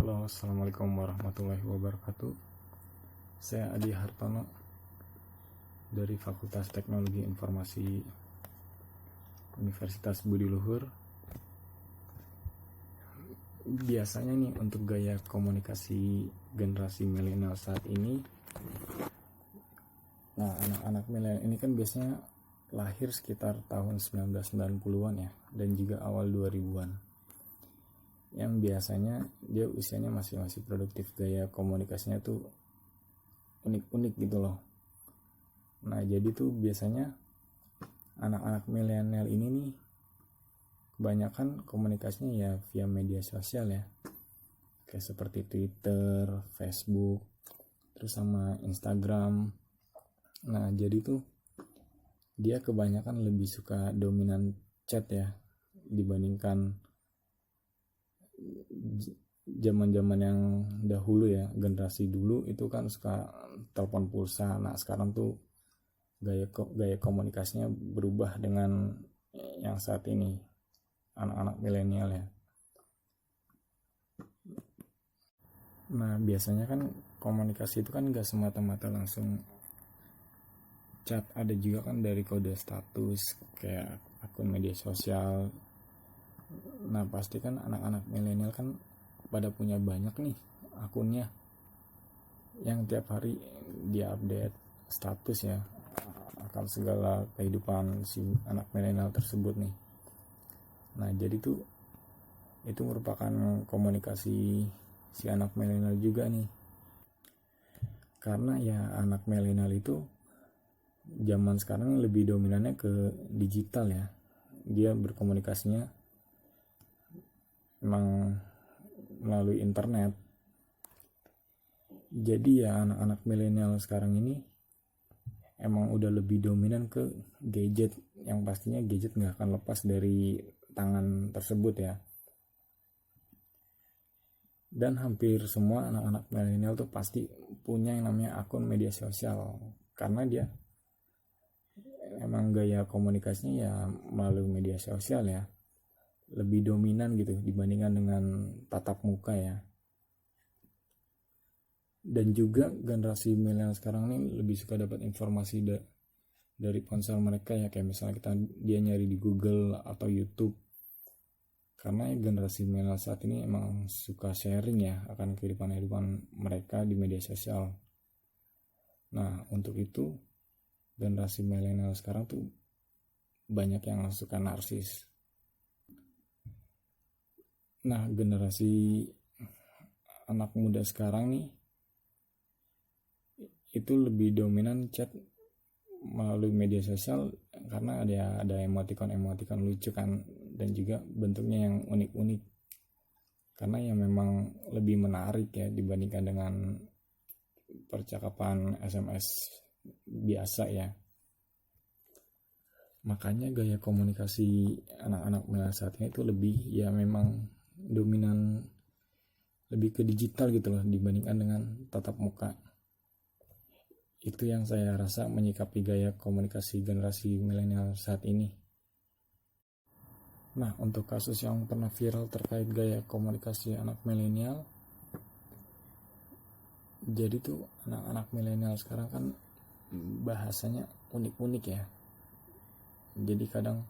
Halo, assalamualaikum warahmatullahi wabarakatuh. Saya Adi Hartono dari Fakultas Teknologi Informasi Universitas Budi Luhur. Biasanya nih untuk gaya komunikasi generasi milenial saat ini, nah anak-anak milenial ini kan biasanya lahir sekitar tahun 1990-an ya, dan juga awal 2000-an. Yang biasanya dia usianya masih produktif, gaya komunikasinya tuh unik-unik gitu loh. Nah jadi tuh biasanya anak-anak milenial ini nih kebanyakan komunikasinya ya via media sosial ya, kayak seperti Twitter, Facebook, terus sama Instagram. Nah jadi tuh dia kebanyakan lebih suka dominan chat ya, dibandingkan zaman-zaman yang dahulu ya. Generasi dulu itu kan suka telepon pulsa. Nah sekarang tuh gaya komunikasinya berubah dengan yang saat ini anak-anak milenial ya. Nah biasanya kan komunikasi itu kan gak semata-mata langsung chat, ada juga kan dari kode status kayak akun media sosial. Nah pasti kan anak-anak milenial kan pada punya banyak nih akunnya yang tiap hari dia update status ya, akan segala kehidupan si anak milenial tersebut nih. Nah jadi tuh itu merupakan komunikasi si anak milenial juga nih, karena ya anak milenial itu zaman sekarang lebih dominannya ke digital ya. Dia berkomunikasinya memang melalui internet. Jadi ya anak-anak milenial sekarang ini emang udah lebih dominan ke gadget, yang pastinya gadget nggak akan lepas dari tangan tersebut ya. Dan hampir semua anak-anak milenial tuh pasti punya yang namanya akun media sosial, karena dia emang gaya komunikasinya ya melalui media sosial ya, lebih dominan gitu dibandingkan dengan tatap muka ya. Dan juga generasi milenial sekarang ini lebih suka dapat informasi dari ponsel mereka ya, kayak misalnya dia nyari di Google atau YouTube, karena generasi milenial saat ini emang suka sharing ya akan kehidupan mereka di media sosial. Nah untuk itu generasi milenial sekarang tuh banyak yang suka narsis. Nah generasi anak muda sekarang nih itu lebih dominan chat melalui media sosial, karena ada emoticon lucu kan, dan juga bentuknya yang unik-unik, karena yang memang lebih menarik ya dibandingkan dengan percakapan SMS biasa ya. Makanya gaya komunikasi anak-anak milenial saat ini itu lebih ya memang dominan lebih ke digital gitu loh dibandingkan dengan tatap muka. Itu yang saya rasa menyikapi gaya komunikasi generasi milenial saat ini. Nah untuk kasus yang pernah viral terkait gaya komunikasi anak milenial, jadi tuh anak-anak milenial sekarang kan bahasanya unik-unik ya. Jadi kadang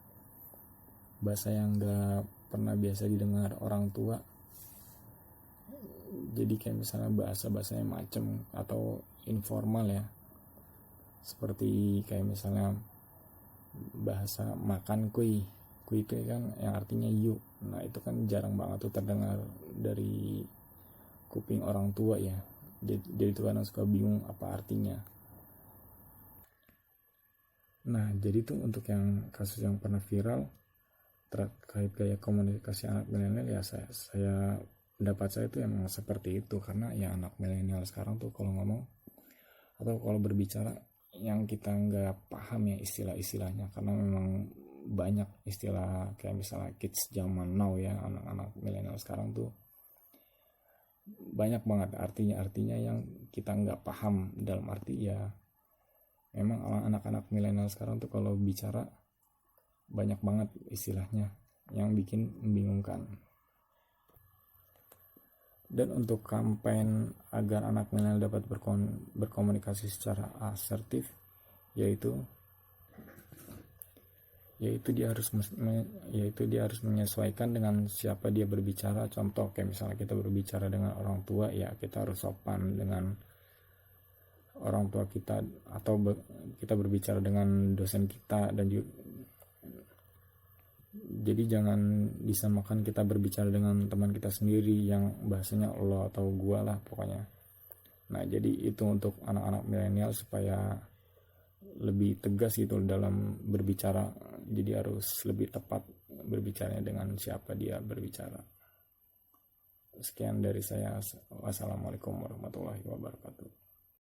bahasa yang gak pernah biasa didengar orang tua, jadi kayak misalnya bahasanya macem atau informal ya, seperti kayak misalnya bahasa makan kuy itu kan yang artinya yuk. Nah itu kan jarang banget tuh terdengar dari kuping orang tua ya. Jadi tuh kadang suka bingung apa artinya. Nah jadi tuh untuk yang kasus yang pernah viral terkait gaya komunikasi anak milenial ya, saya pendapat saya itu emang seperti itu, karena ya anak milenial sekarang tuh kalau ngomong atau kalau berbicara yang kita nggak paham ya istilah-istilahnya, karena memang banyak istilah kayak misalnya kids zaman now ya, anak-anak milenial sekarang tuh banyak banget artinya yang kita nggak paham, dalam arti ya memang anak-anak milenial sekarang tuh kalau bicara banyak banget istilahnya yang bikin membingungkan. Dan untuk kampanye agar anak milenial dapat berkomunikasi secara asertif, yaitu dia harus menyesuaikan dengan siapa dia berbicara. Contoh kayak misalnya kita berbicara dengan orang tua, ya kita harus sopan dengan orang tua kita, atau kita berbicara dengan dosen kita. Dan jadi jangan disamakan kita berbicara dengan teman kita sendiri yang bahasanya lo atau gua lah pokoknya. Nah, jadi itu untuk anak-anak milenial supaya lebih tegas gitu dalam berbicara. Jadi harus lebih tepat berbicaranya dengan siapa dia berbicara. Sekian dari saya. Wassalamualaikum warahmatullahi wabarakatuh.